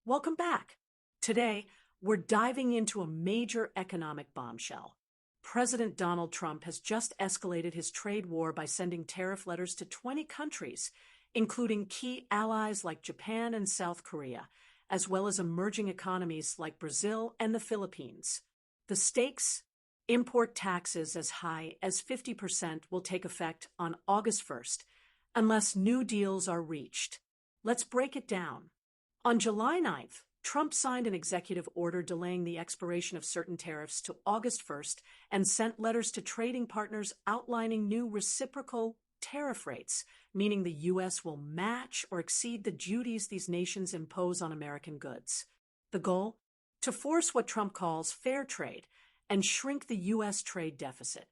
Welcome back. Today, we're diving into a major economic bombshell. President Donald Trump has just escalated his trade war by sending tariff letters to 20 countries, including key allies like Japan and South Korea, as well as emerging economies like Brazil and the Philippines. The stakes? Import taxes as high as 50% will take effect on August 1st, unless new deals are reached. Let's break it down. On July 9th, Trump signed an executive order delaying the expiration of certain tariffs to August 1st and sent letters to trading partners outlining new reciprocal tariff rates, meaning the U.S. will match or exceed the duties these nations impose on American goods. The goal? To force what Trump calls fair trade and shrink the U.S. trade deficit.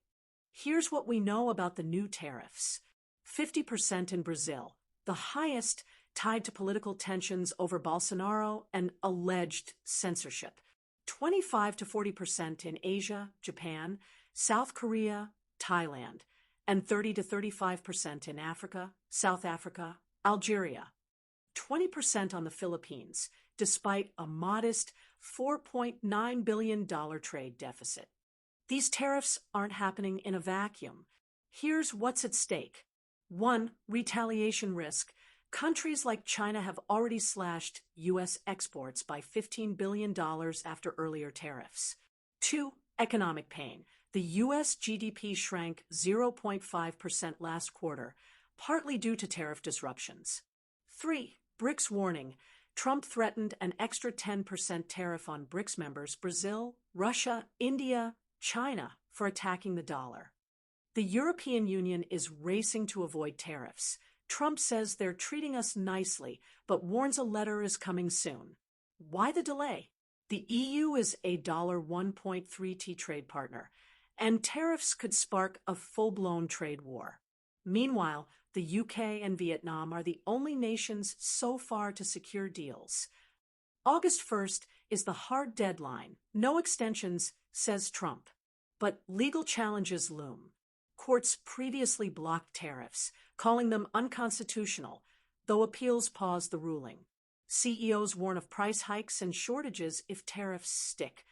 Here's what we know about the new tariffs. 50% in Brazil, the highest, tied to political tensions over Bolsonaro and alleged censorship. 25 to 40% in Asia, Japan, South Korea, Thailand, and 30 to 35% in Africa, South Africa, Algeria. 20% on the Philippines, despite a modest $4.9 billion trade deficit. These tariffs aren't happening in a vacuum. Here's what's at stake. 1. Retaliation risk. Countries like China have already slashed U.S. exports by $15 billion after earlier tariffs. 2. Economic pain. The U.S. GDP shrank 0.5% last quarter, partly due to tariff disruptions. 3. BRICS warning. Trump threatened an extra 10% tariff on BRICS members Brazil, Russia, India, China for attacking the dollar. The European Union is racing to avoid tariffs. Trump says they're treating us nicely, but warns a letter is coming soon. Why the delay? The EU is a $1.3 trade partner, and tariffs could spark a full-blown trade war. Meanwhile, the UK and Vietnam are the only nations so far to secure deals. August 1st is the hard deadline. No extensions, says Trump. But legal challenges loom. Courts previously blocked tariffs, calling them unconstitutional, though appeals paused the ruling. CEOs warn of price hikes and shortages if tariffs stick.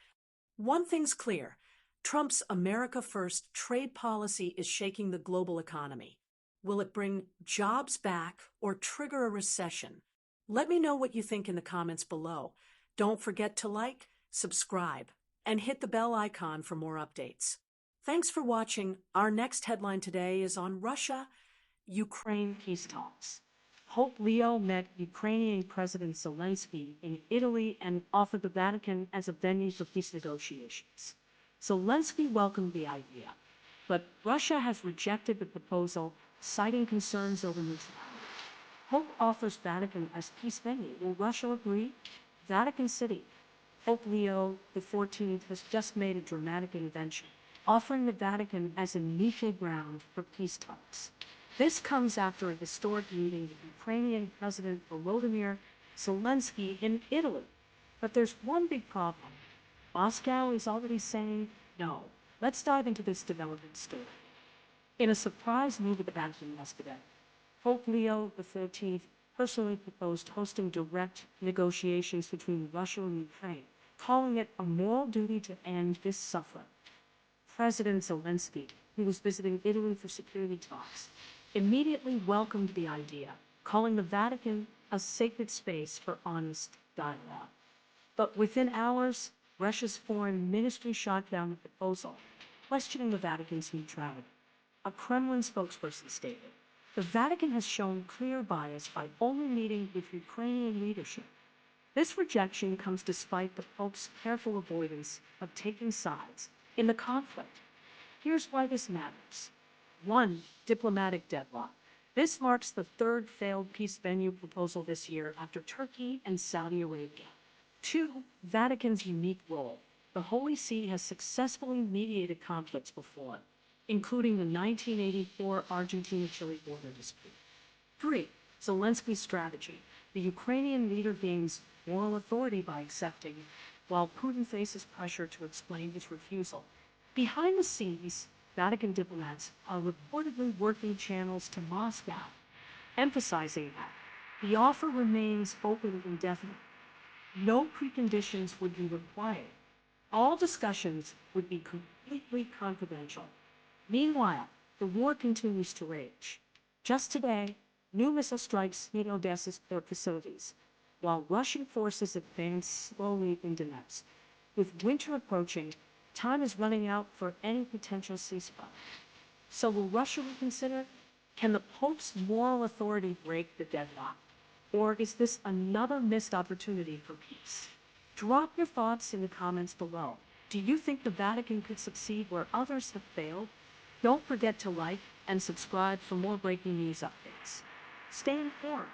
One thing's clear. Trump's America First trade policy is shaking the global economy. Will it bring jobs back or trigger a recession? Let me know what you think in the comments below. Don't forget to like, subscribe, and hit the bell icon for more updates. Thanks for watching. Our next headline today is on Russia-Ukraine peace talks. Pope Leo met Ukrainian President Zelensky in Italy and offered the Vatican as a venue for peace negotiations. Zelensky welcomed the idea, but Russia has rejected the proposal, citing concerns over neutrality. Pope offers Vatican as peace venue. Will Russia agree? Vatican City. Pope Leo XIV has just made a dramatic intervention, offering the Vatican as a neutral ground for peace talks. This comes after a historic meeting with Ukrainian President Volodymyr Zelensky in Italy. But there's one big problem. Moscow is already saying no. Let's dive into this development story. In a surprise move at the Vatican yesterday, Pope Leo XIII personally proposed hosting direct negotiations between Russia and Ukraine, calling it a moral duty to end this suffering. President Zelensky, who was visiting Italy for security talks, immediately welcomed the idea, calling the Vatican a sacred space for honest dialogue. But within hours, Russia's foreign ministry shot down the proposal, questioning the Vatican's neutrality. A Kremlin spokesperson stated, "The Vatican has shown clear bias by only meeting with Ukrainian leadership." This rejection comes despite the Pope's careful avoidance of taking sides in the conflict. Here's why this matters. 1. Diplomatic deadlock. This marks the third failed peace venue proposal this year after Turkey and Saudi Arabia. 2. Vatican's unique role. The Holy See has successfully mediated conflicts before, including the 1984 Argentina-Chile border dispute. 3. Zelensky's strategy. The Ukrainian leader gains moral authority by accepting, while Putin faces pressure to explain his refusal. Behind the scenes, Vatican diplomats are reportedly working channels to Moscow, emphasizing that the offer remains open indefinitely. No preconditions would be required. All discussions would be completely confidential. Meanwhile, the war continues to rage. Just today, new missile strikes hit Odessa's port facilities, while Russian forces advance slowly in Donetsk. With winter approaching, time is running out for any potential ceasefire. So will Russia reconsider? Can the Pope's moral authority break the deadlock? Or is this another missed opportunity for peace? Drop your thoughts in the comments below. Do you think the Vatican could succeed where others have failed? Don't forget to like and subscribe for more breaking news updates. Stay informed.